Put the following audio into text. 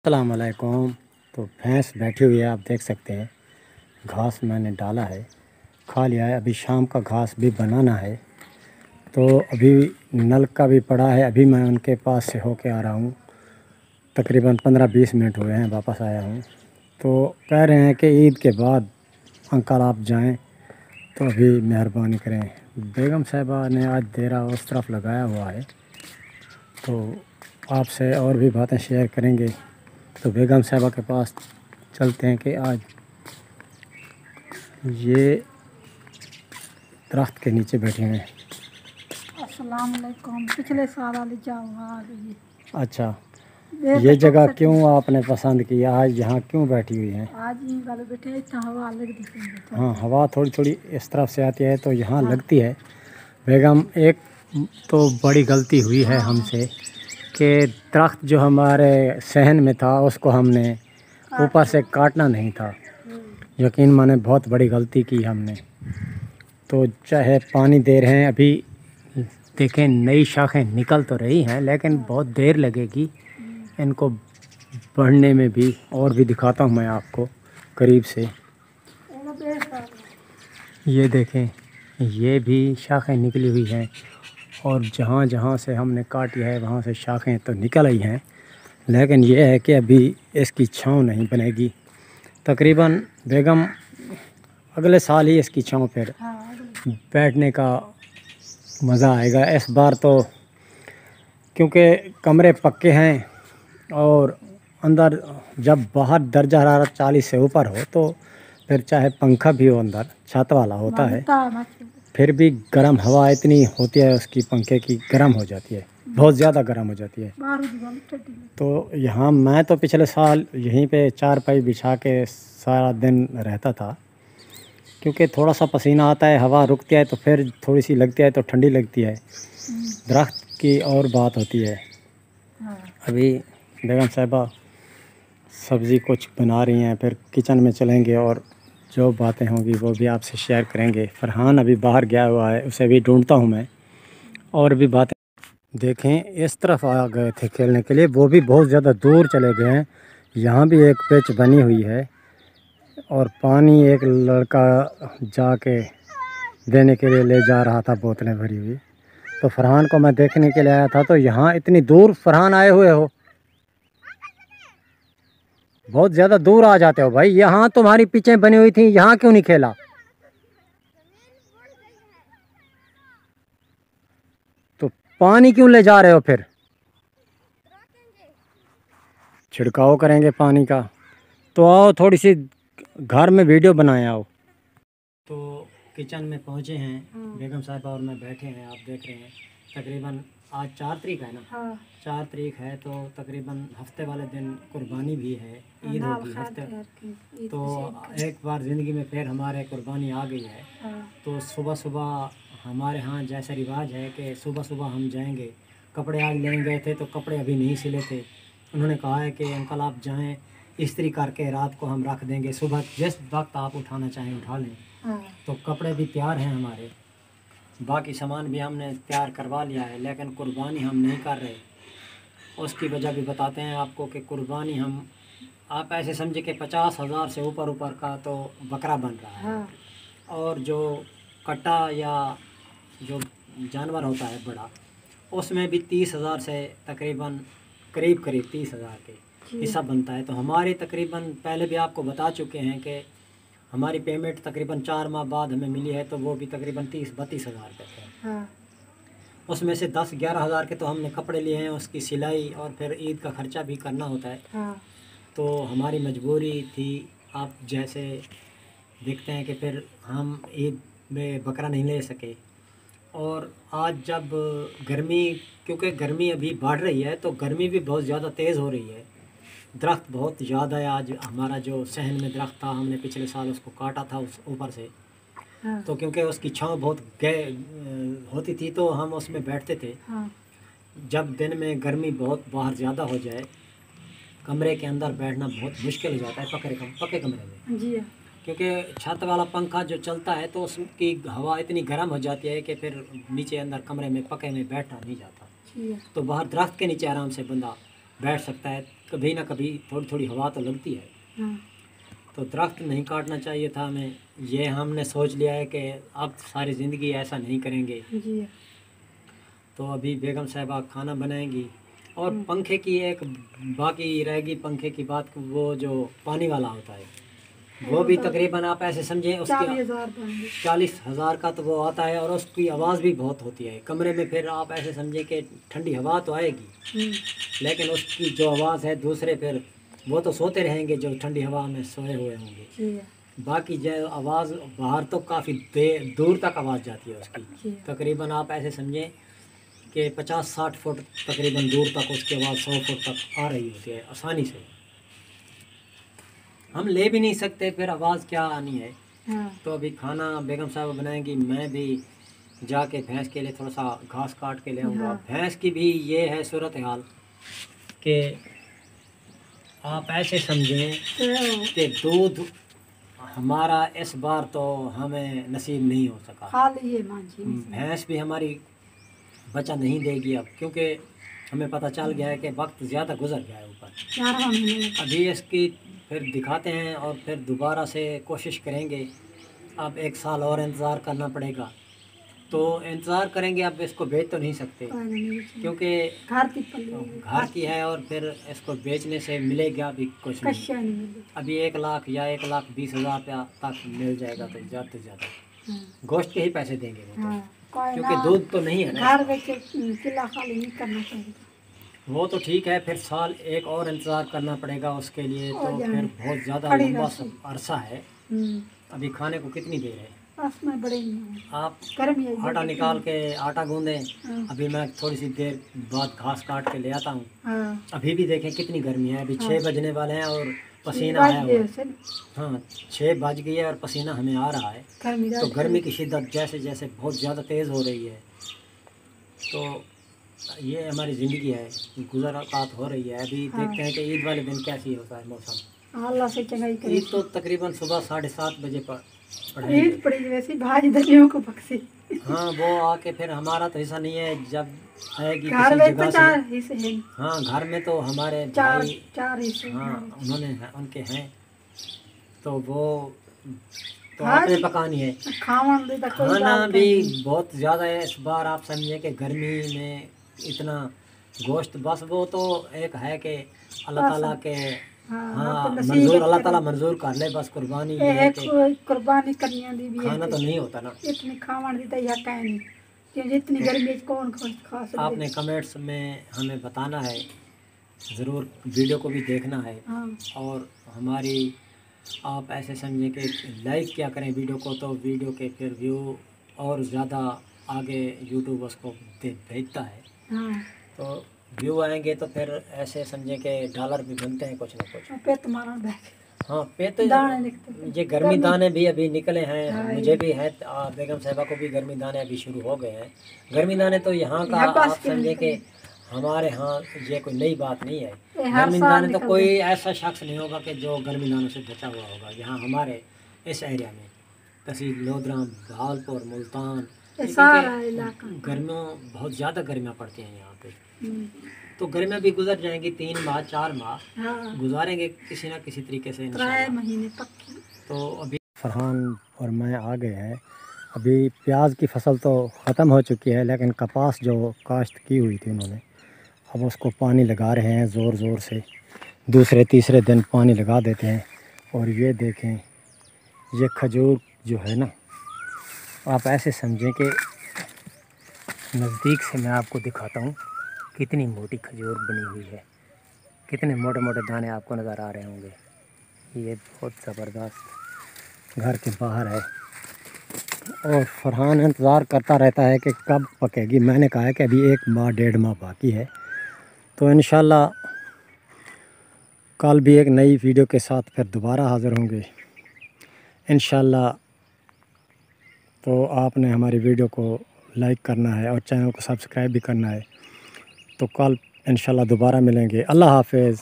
अस्सलाम वालेकुम। तो भैंस बैठी हुई है, आप देख सकते हैं। घास मैंने डाला है, खा लिया है। अभी शाम का घास भी बनाना है, तो अभी नल का भी पड़ा है। अभी मैं उनके पास से होके आ रहा हूँ, तकरीबन 15-20 मिनट हुए हैं, वापस आया हूँ। तो कह रहे हैं कि ईद के बाद अंकल आप जाएं, तो अभी मेहरबानी करें। बेगम साहिबा ने आज देरा उस तरफ लगाया हुआ है, तो आपसे और भी बातें शेयर करेंगे। तो बेगम साहिबा के पास चलते हैं कि आज ये दरख्त के नीचे बैठे हैं। अस्सलाम वालेकुम। पिछले साल वाली जाओ आ गई। अच्छा, ये जगह क्यों आपने पसंद की? आज यहाँ क्यों बैठी हुई हैं? आज ही वाले बैठे इतना हवा लग दी। हाँ, हवा थोड़ी थोड़ी इस तरफ से आती है तो यहाँ लगती है। बेगम, एक तो बड़ी गलती हुई है हमसे कि दरख्त जो हमारे सहन में था उसको हमने ऊपर से काटना नहीं था। यकीन माने बहुत बड़ी गलती की हमने। तो चाहे पानी दे रहे हैं, अभी देखें नई शाखें निकल तो रही हैं, लेकिन बहुत देर लगेगी इनको बढ़ने में भी। और भी दिखाता हूँ मैं आपको करीब से। ये देखें, ये भी शाखें निकली हुई हैं, और जहाँ जहाँ से हमने काटी है वहाँ से शाखें तो निकल आई हैं, लेकिन ये है कि अभी इसकी छाँव नहीं बनेगी। तकरीबन बेगम अगले साल ही इसकी छाँव पर बैठने का मज़ा आएगा। इस बार तो क्योंकि कमरे पक्के हैं, और अंदर जब बाहर दर्जा हरारत 40 से ऊपर हो तो फिर चाहे पंखा भी हो, अंदर छत वाला होता है, फिर भी गर्म हवा इतनी होती है उसकी, पंखे की, गर्म हो जाती है, बहुत ज़्यादा गर्म हो जाती है। तो यहाँ मैं तो पिछले साल यहीं पे चारपाई बिछा के सारा दिन रहता था, क्योंकि थोड़ा सा पसीना आता है, हवा रुकती है तो फिर थोड़ी सी लगती है तो ठंडी लगती है। दरख्त की और बात होती है। अभी बेगम साहिबा सब्ज़ी कुछ बना रही हैं, फिर किचन में चलेंगे और जो बातें होंगी वो भी आपसे शेयर करेंगे। फरहान अभी बाहर गया हुआ है, उसे भी ढूंढता हूँ मैं, और भी बातें। देखें, इस तरफ आ गए थे खेलने के लिए, वो भी बहुत ज़्यादा दूर चले गए हैं। यहाँ भी एक पिच बनी हुई है, और पानी एक लड़का जाके देने के लिए ले जा रहा था, बोतलें भरी हुई। तो फरहान को मैं देखने के लिए आया था। तो यहाँ इतनी दूर फरहान आए हुए हो? बहुत ज़्यादा दूर आ जाते हो भाई। यहाँ तुम्हारी पिचें बनी हुई थी, यहाँ क्यों नहीं खेला? तो पानी क्यों ले जा रहे हो? फिर छिड़काव करेंगे पानी का। तो आओ, थोड़ी सी घर में वीडियो बनाए आओ। तो किचन में पहुँचे हैं, बेगम साहिबा और मैं बैठे हैं, आप देख रहे हैं। तकरीबन आज 4 तारीख है ना? 4 तारीख है, तो तकरीबन हफ्ते वाले दिन कुर्बानी भी है, ईद होगी हफ्ते। तो एक बार ज़िंदगी में फिर हमारे कुर्बानी आ गई है। तो सुबह सुबह हमारे यहाँ जैसा रिवाज है कि सुबह सुबह हम जाएंगे। कपड़े आज लेने गए थे तो कपड़े अभी नहीं सिले थे। उन्होंने कहा है कि अंकल आप जाएं, इस्त्री करके रात को हम रख देंगे, सुबह जिस वक्त आप उठाना चाहें उठा लें। तो कपड़े भी तैयार हैं हमारे, बाकी सामान भी हमने तैयार करवा लिया है, लेकिन कुर्बानी हम नहीं कर रहे। उसकी वजह भी बताते हैं आपको कि कुर्बानी हम, आप ऐसे समझे कि 50,000 से ऊपर का तो बकरा बन रहा है। और जो कट्टा या जो जानवर होता है बड़ा, उसमें भी 30,000 से तकरीबन करीब 30,000 के हिस्सा बनता है। तो हमारे तकरीबन पहले भी आपको बता चुके हैं कि हमारी पेमेंट तकरीबन 4 माह बाद हमें मिली है, तो वो भी तकरीबन 30-32 हज़ार रुपये थे। उसमें से 10-11 हज़ार के तो हमने कपड़े लिए हैं, उसकी सिलाई और फिर ईद का ख़र्चा भी करना होता है। तो हमारी मजबूरी थी, आप जैसे देखते हैं कि फिर हम ईद में बकरा नहीं ले सके। और आज जब गर्मी, क्योंकि गर्मी अभी बढ़ रही है, तो गर्मी भी बहुत ज़्यादा तेज़ हो रही है। दरख्त बहुत ज़्यादा है। आज हमारा जो सहन में दरख्त था, हमने पिछले साल उसको काटा था उस ऊपर से। तो क्योंकि उसकी छांव बहुत होती थी तो हम उसमें बैठते थे। जब दिन में गर्मी बहुत बाहर ज़्यादा हो जाए, कमरे के अंदर बैठना बहुत मुश्किल हो जाता है पक्के कमरे में जी, क्योंकि छत वाला पंखा जो चलता है तो उसकी हवा इतनी गर्म हो जाती है कि फिर नीचे अंदर कमरे में पक्के में बैठा नहीं जाता। तो बाहर दरख्त के नीचे आराम से बंदा बैठ सकता है। कभी ना कभी थोड़ी थोड़ी हवा तो लगती है। हाँ तो दरख्त नहीं काटना चाहिए था हमें। ये हमने सोच लिया है कि अब सारी ज़िंदगी ऐसा नहीं करेंगे। जी। तो अभी बेगम साहिबा खाना बनाएंगी। और पंखे की एक बाकी रहेगी, पंखे की बात, वो जो पानी वाला होता है वो भी तकरीबन आप ऐसे समझें उसकी 40,000 का तो वो आता है। और उसकी आवाज़ भी बहुत होती है कमरे में। फिर आप ऐसे समझें कि ठंडी हवा तो आएगी, लेकिन उसकी जो आवाज़ है दूसरे, फिर वो तो सोते रहेंगे जो ठंडी हवा में सोए हुए होंगे। बाकी जो आवाज़ बाहर तो काफ़ी दूर तक आवाज़ जाती है उसकी। तकरीबन आप ऐसे समझें कि 50-60 फुट तकरीबन दूर तक उसकी आवाज़ 100 फुट तक आ रही होती है आसानी से। हम ले भी नहीं सकते, फिर आवाज़ क्या आनी है। तो अभी खाना बेगम साहब बनाएंगी, मैं भी जाके भैंस के लिए थोड़ा सा घास काट के ले आऊँगा। भैंस की भी ये है सूरत हाल कि आप ऐसे समझें कि दूध हमारा इस बार तो हमें नसीब नहीं हो सका। भैंस भी हमारी बच्चा नहीं देगी अब, क्योंकि हमें पता चल गया है कि वक्त ज़्यादा गुजर गया है ऊपर। अभी इसकी फिर दिखाते हैं और फिर दोबारा से कोशिश करेंगे। अब 1 साल और इंतज़ार करना पड़ेगा। तो इंतज़ार करेंगे, अब इसको बेच तो नहीं सकते क्योंकि घर की है और फिर इसको बेचने से मिलेगा भी कुछ नहीं। अभी 1 लाख या 1,20,000 रुपया तक मिल जाएगा तो ज़्यादा से ज़्यादा गोश्त के ही पैसे देंगे वो तो, क्योंकि दूध तो नहीं है ना। वो तो ठीक है, फिर साल एक और इंतज़ार करना पड़ेगा उसके लिए। तो फिर बहुत ज़्यादा लंबा अरसा है। अभी खाने को कितनी देर है? आप आटा निकाल के आटा गूंदें। अभी मैं थोड़ी सी देर बाद घास काट के ले आता हूँ। अभी भी देखें कितनी गर्मी है। अभी 6 बजने वाले हैं और पसीना आया हुआ है। हाँ 6 बज गई है और पसीना हमें आ रहा है। तो गर्मी की शिद्दत जैसे जैसे बहुत ज़्यादा तेज़ हो रही है। तो ये हमारी ज़िंदगी है, गुज़रात हो रही है। अभी देखते हैं कि ईद वाले दिन कैसी होता है मौसम। अल्लाह से चंगाई करे। ईद तो तकरीबन सुबह 7:30 बजे पर ईद पड़ी वैसी भाज दलियों को बख्शी। हाँ वो आके फिर हमारा तो हिस्सा नहीं है, जब आएगी घर किसी में जगह तो 4 हिस्से हैं। हाँ घर में तो हमारे चार भाई हिस्से। हाँ उनके हैं, तो वो तो आपने पकानी है। खाना भी बहुत ज़्यादा है इस बार। आप समझे कि गर्मी में इतना गोश्त, बस वो तो एक है कि अल्लाह ताला के हाँ मंजूर, अल्लाह ताला मंजूर कर ले बस। कुर्बानी ये है कि कुर्बानी करनी दी भी खाना तो नहीं होता ना इतनी खावन दी तो या कहीं नहीं कि जितनी गर्मी में कौन खा सकता। आपने कमेंट्स में हमें बताना है, ज़रूर वीडियो को भी देखना है। और हमारी आप ऐसे समझें कि लाइक क्या करें वीडियो को, तो वीडियो के फिर व्यू और ज़्यादा आगे यूट्यूब उसको भेजता है। तो व्यू आएंगे तो फिर ऐसे समझें कि डॉलर भी बनते हैं कुछ ना कुछ। पे तुम्हारा बैग हाँ पे तो ये गर्मी दाने भी अभी निकले हैं। मुझे भी है, बेगम साहिबा को भी गर्मी दाने अभी शुरू हो गए हैं। गर्मी दाने तो यहाँ का आप समझे कि हमारे यहाँ ये कोई नई बात नहीं है। गर्मी दाने तो कोई ऐसा शख्स नहीं होगा कि जो गर्मी दानों से बचा हुआ होगा। यहाँ हमारे इस एरिया में तहसील लोधरा, भावलपुर, मुल्तान, गर्मियों बहुत ज़्यादा गर्मियाँ पड़ती हैं यहाँ पे। तो गर्मियाँ भी गुजर जाएंगी, 3 माह 4 माह गुजारेंगे किसी ना किसी तरीके से इंशाल्लाह। तो अभी फरहान और मैं आ गए हैं। अभी प्याज की फसल तो ख़त्म हो चुकी है, लेकिन कपास जो काश्त की हुई थी उन्होंने, अब उसको पानी लगा रहे हैं ज़ोर ज़ोर से। दूसरे तीसरे दिन पानी लगा देते हैं। और ये देखें, ये खजूर जो है ना, आप ऐसे समझें कि नज़दीक से मैं आपको दिखाता हूँ कितनी मोटी खजूर बनी हुई है। कितने मोटे मोटे दाने आपको नज़र आ रहे होंगे। ये बहुत ज़बरदस्त घर के बाहर है। और फरहान इंतज़ार करता रहता है कि कब पकेगी। मैंने कहा है कि अभी 1 माह 1.5 माह बाकी है। तो इंशाल्लाह कल भी एक नई वीडियो के साथ फिर दोबारा हाज़िर होंगे इंशाल्लाह। तो आपने हमारी वीडियो को लाइक करना है और चैनल को सब्सक्राइब भी करना है। तो कल इंशाल्लाह दोबारा मिलेंगे। अल्लाह हाफ़िज़।